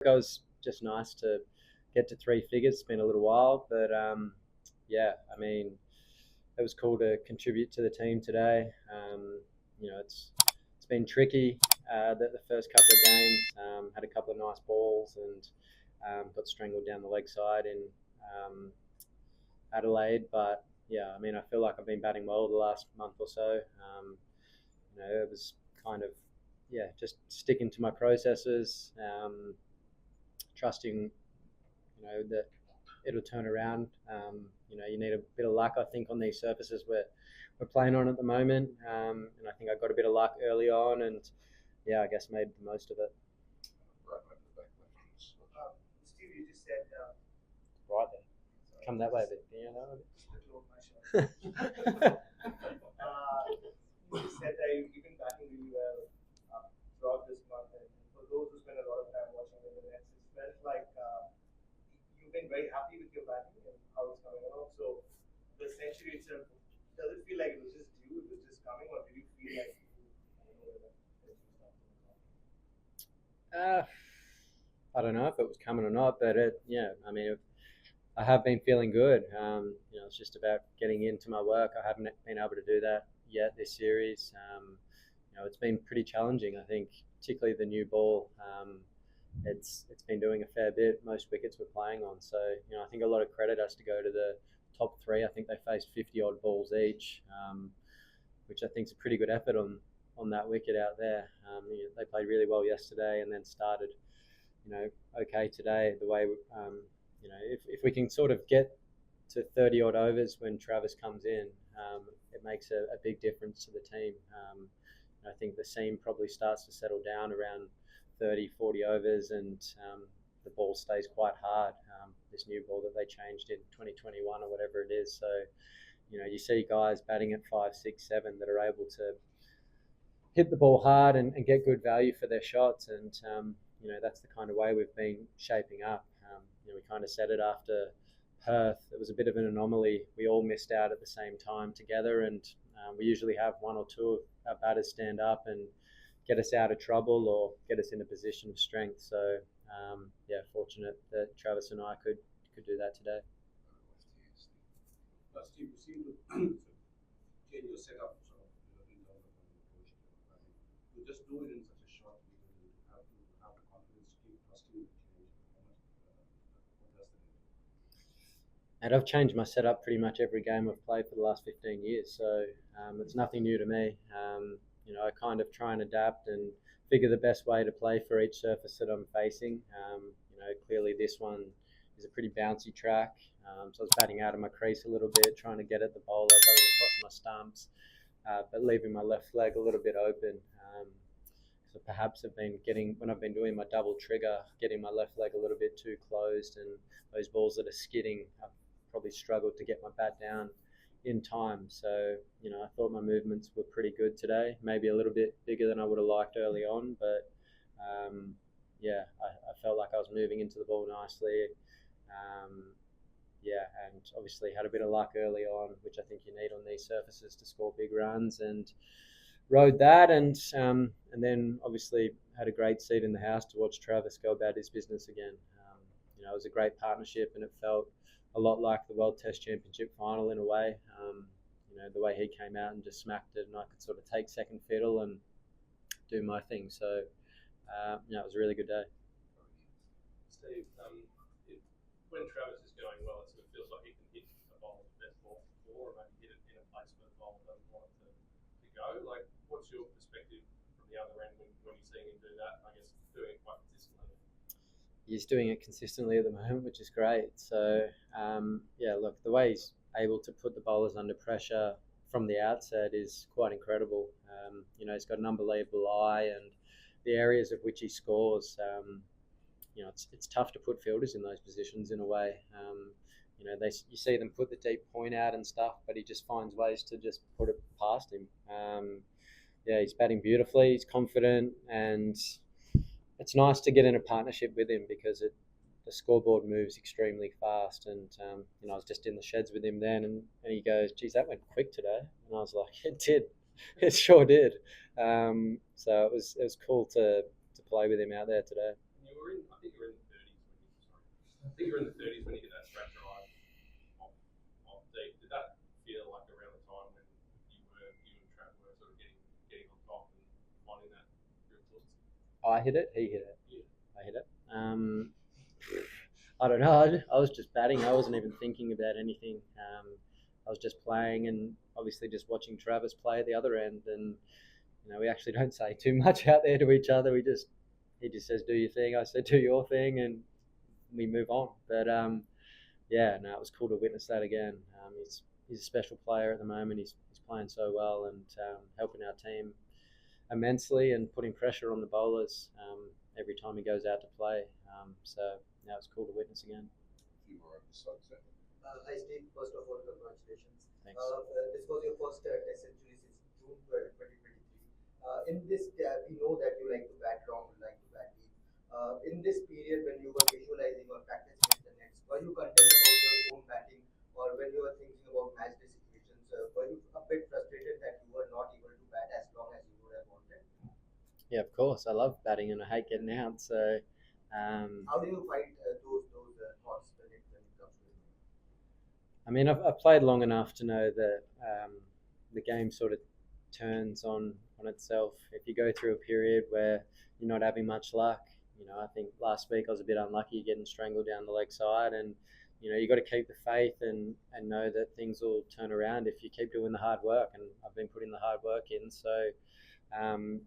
It was just nice to get to three figures. It's been a little while, but yeah, I mean, it was cool to contribute to the team today. It's been tricky. The first couple of games had a couple of nice balls and got strangled down the leg side in um, Adelaide. But yeah, I mean, I feel like I've been batting well the last month or so. It was kind of just sticking to my processes, trusting that it'll turn around. You need a bit of luck, I think, on these surfaces we're playing on at the moment. And I think I got a bit of luck early on, and yeah, I guess made the most of it. Steve, you just said Right there, come that way a bit. Yeah, you just said that you've been batting really well throughout this month, and for those who spend a lot of time watching the Nets, it felt like you've been very happy with your batting and how it's coming along. So the century itself, does it feel like it was just due, it was just coming, or did you feel like uh, I don't know if it was coming or not, but I mean, I have been feeling good. It's just about getting into my work. I haven't been able to do that yet this series. It's been pretty challenging. I think, particularly the new ball. It's been doing a fair bit. Most wickets we're playing on, so I think a lot of credit has to go to the top three. I think they faced 50 odd balls each, which I think is a pretty good effort on that wicket out there. They played really well yesterday and then started, okay today. The way if we can sort of get to 30 odd overs when Travis comes in, it makes a big difference to the team. I think the seam probably starts to settle down around 30, 40 overs, and the ball stays quite hard. This new ball that they changed in 2021 or whatever it is. So, you see guys batting at 5, 6, 7 that are able to hit the ball hard and get good value for their shots. And, that's the kind of way we've been shaping up. We kind of said it after Perth. It was a bit of an anomaly. We all missed out at the same time together, and we usually have one or two of our batters stand up and get us out of trouble or get us in a position of strength. So, fortunate that Travis and I could do that today. Steve, you seem to change your setup sort of, in terms of approach. You just do it in such a short period. You have the confidence to keep trusting the change. What does that do? And I've changed my setup pretty much every game I've played for the last 15 years, so it's nothing new to me. I kind of try and adapt and figure the best way to play for each surface that I'm facing. Clearly this one is a pretty bouncy track, so I was batting out of my crease a little bit, trying to get at the bowler, going across my stumps, but leaving my left leg a little bit open. So perhaps when I've been doing my double trigger, getting my left leg a little bit too closed, and those balls that are skidding, I've probably struggled to get my bat down in time. So, I thought my movements were pretty good today, maybe a little bit bigger than I would have liked early on, but I felt like I was moving into the ball nicely. And obviously had a bit of luck early on, which I think you need on these surfaces to score big runs, and rode that, and then obviously had a great seat in the house to watch Travis go about his business again. It was a great partnership, and it felt a lot like the World Test Championship final in a way. The way he came out and just smacked it, and I could sort of take second fiddle and do my thing. So, it was a really good day. Steve, when Travis is going well, it sort of feels like he can hit a ball the best ball before, or maybe hit it in a place where the ball doesn't want it to go. Like, what's your perspective from the other end when you're seeing him do that? I guess doing it quite consistently. He's doing it consistently at the moment, which is great. So, look, the way he's able to put the bowlers under pressure from the outset is quite incredible. He's got an unbelievable eye, and the areas of which he scores, it's tough to put fielders in those positions in a way. You see them put the deep point out and stuff, but he just finds ways to just put it past him. He's batting beautifully. He's confident, and it's nice to get in a partnership with him because the scoreboard moves extremely fast. And I was just in the sheds with him then, and he goes, "Geez, that went quick today." And I was like, "It did, it sure did." So it was cool to play with him out there today. I think you were in I hit it. He hit it. Yeah. I hit it. I don't know. I was just batting. I wasn't even thinking about anything. I was just playing and obviously just watching Travis play at the other end. And we actually don't say too much out there to each other. He just says, "Do your thing." I said, "Do your thing," and we move on. But yeah, no, it was cool to witness that again. He's a special player at the moment. He's playing so well and helping our team immensely and putting pressure on the bowlers every time he goes out to play. So now it's cool to witness again. A few more episodes there. Hi Steve, first of all, congratulations. Thanks. This was your first Test century since June 12, 2023. In this, we know that you like to bat long, you like to bat deep. In this period, when you were visualizing or practicing with the nets, were you content about your own batting, or when you were thinking about match day situations, were you a bit frustrated that you were not able to bat as long as you would have wanted? Yeah, of course. I love batting and I hate getting out. So How do you fight those thoughts when it comes to it? I mean, I've played long enough to know that the game sort of turns on itself. If you go through a period where you're not having much luck, I think last week I was a bit unlucky getting strangled down the leg side, and you got to keep the faith and know that things will turn around if you keep doing the hard work. And I've been putting the hard work in, so um,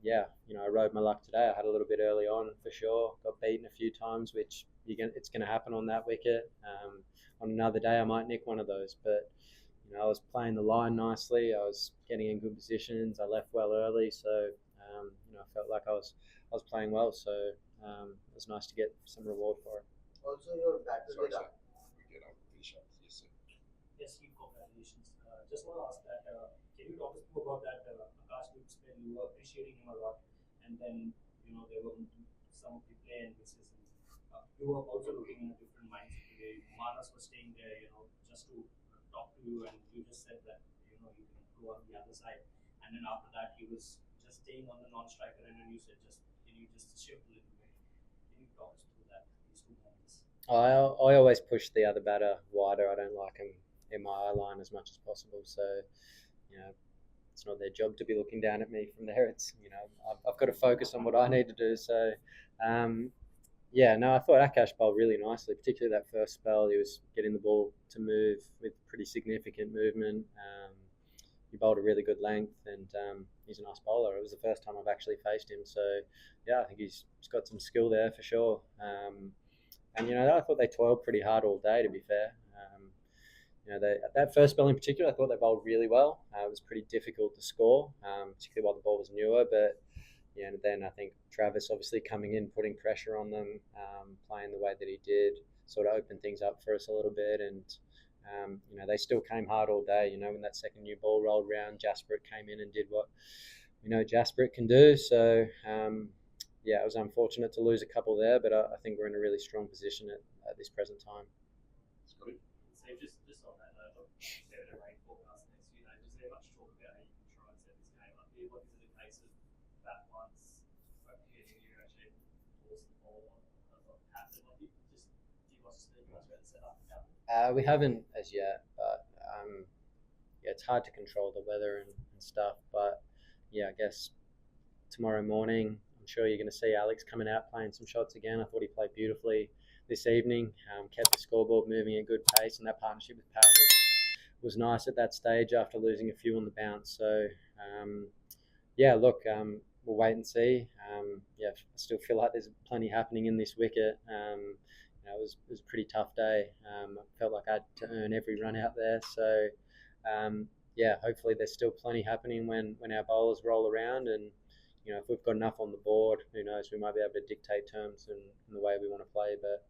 yeah, I rode my luck today. I had a little bit early on for sure. Got beaten a few times, which it's going to happen on that wicket. On another day, I might nick one of those, but I was playing the line nicely. I was getting in good positions. I left well early, so I felt like I was playing well. So it was nice to get some reward for it. Also, your batter Sorry, with sir. We get out of shot. Yes, sir. Yes, Steve, congratulations. Just want to ask that, can you talk us through about that Akash Duke spell? You were appreciating him a lot, and then there were some of the play and misses. And, you were also looking in a different mindset today. Manas was staying there, just to talk to you, and you just said that you can go on the other side. And then after that, he was just staying on the non-striker, and then you said, just can you just shift a little bit? Can you talk us through that these 2 moments? I always push the other batter wider. I don't like him in my eye line as much as possible. So it's not their job to be looking down at me from there. It's I've got to focus on what I need to do. So yeah, no, I thought Akash bowled really nicely, particularly that first spell. He was getting the ball to move with pretty significant movement. He bowled a really good length, and he's a nice bowler. It was the first time I've actually faced him, so yeah, I think he's got some skill there for sure. And I thought they toiled pretty hard all day. To be fair, that first spell in particular, I thought they bowled really well. It was pretty difficult to score, particularly while the ball was newer. But and then I think Travis obviously coming in, putting pressure on them, playing the way that he did, sort of opened things up for us a little bit. And they still came hard all day. When that second new ball rolled around, Jasper came in and did what we know Jasper can do. So yeah, it was unfortunate to lose a couple there, but I think we're in a really strong position at this present time. Scotty? So just on that note, there the rain forecast next year. Is there much talk about how you can try and set this game up here? Like, is it a case of that once hitting you actually force the ball on pattern? Like, just give us about the setup. We haven't as yet, but yeah, it's hard to control the weather and stuff. But yeah, I guess tomorrow morning, I'm sure you're going to see Alex coming out playing some shots again. I thought he played beautifully this evening, kept the scoreboard moving at good pace, and that partnership with Pat was nice at that stage after losing a few on the bounce. So yeah, look, we'll wait and see. Yeah, I still feel like there's plenty happening in this wicket. It was a pretty tough day. I felt like I had to earn every run out there. So yeah, hopefully there's still plenty happening when our bowlers roll around, and if we've got enough on the board, who knows, we might be able to dictate terms and the way we want to play. But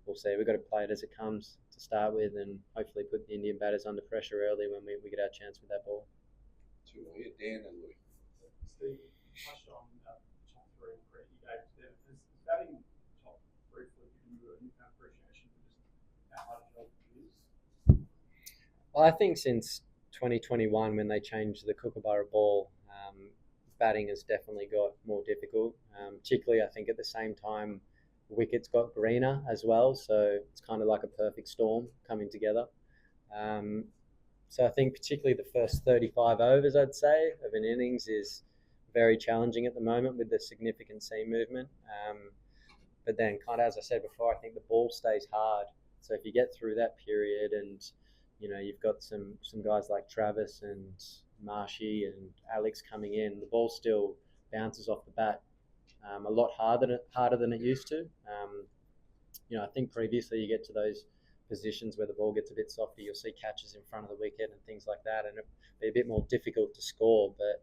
we'll see. We've got to play it as it comes to start with, and hopefully put the Indian batters under pressure early when we get our chance with that ball. Two more here, Dan and Louis. Steve, you touched on top three credit you gave to them. Has batting top three for given you a newfound appreciation for just how hard a job it is? Well, I think since 2021, when they changed the Kookaburra ball, batting has definitely got more difficult. Particularly, I think at the same time, wickets got greener as well, so it's kind of like a perfect storm coming together. So I think particularly the first 35 overs, I'd say, of an innings is very challenging at the moment with the significant seam movement. But then, kind of as I said before, I think the ball stays hard. So if you get through that period, and you've got some guys like Travis and Marshy and Alex coming in, the ball still bounces off the bat a lot harder than it used to. I think previously you get to those positions where the ball gets a bit softer, you'll see catches in front of the wicket and things like that, and it'd be a bit more difficult to score. But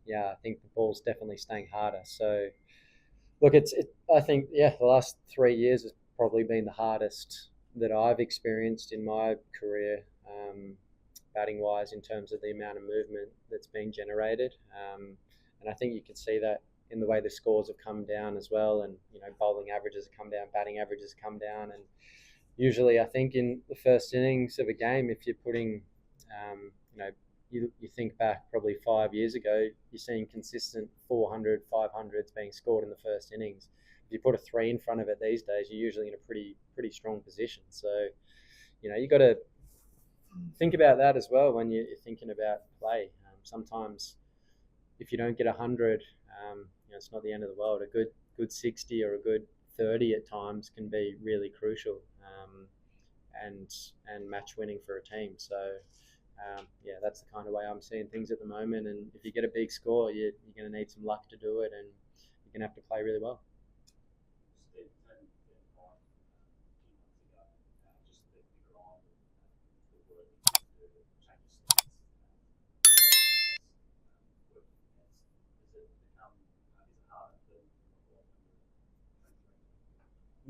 yeah, I think the ball's definitely staying harder. So look, I think the last 3 years has probably been the hardest that I've experienced in my career, batting wise, in terms of the amount of movement that's being generated. And I think you can see that in the way the scores have come down as well, and bowling averages have come down, batting averages have come down, and usually I think in the first innings of a game, if you're putting, you think back probably 5 years ago, you're seeing consistent 400, 500s being scored in the first innings. If you put a 3 in front of it these days, you're usually in a pretty strong position. So, you got to think about that as well when you're thinking about play. Sometimes if you don't get 100, it's not the end of the world. A good 60 or a good 30 at times can be really crucial, and match winning for a team. So that's the kind of way I'm seeing things at the moment. And if you get a big score, you're going to need some luck to do it, and you're going to have to play really well.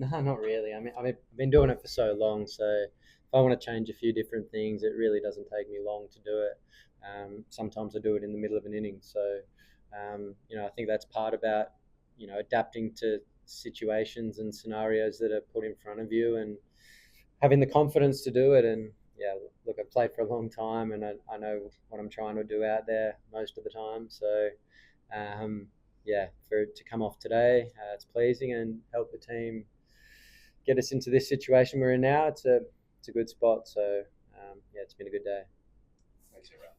No, not really. I've been doing it for so long. So if I want to change a few different things, it really doesn't take me long to do it. Sometimes I do it in the middle of an inning. So, I think that's part about, adapting to situations and scenarios that are put in front of you, and having the confidence to do it. And yeah, look, I've played for a long time, and I know what I'm trying to do out there most of the time. So, for it to come off today, it's pleasing and help the team get us into this situation we're in now. It's a good spot. So, it's been a good day. Thanks, everyone.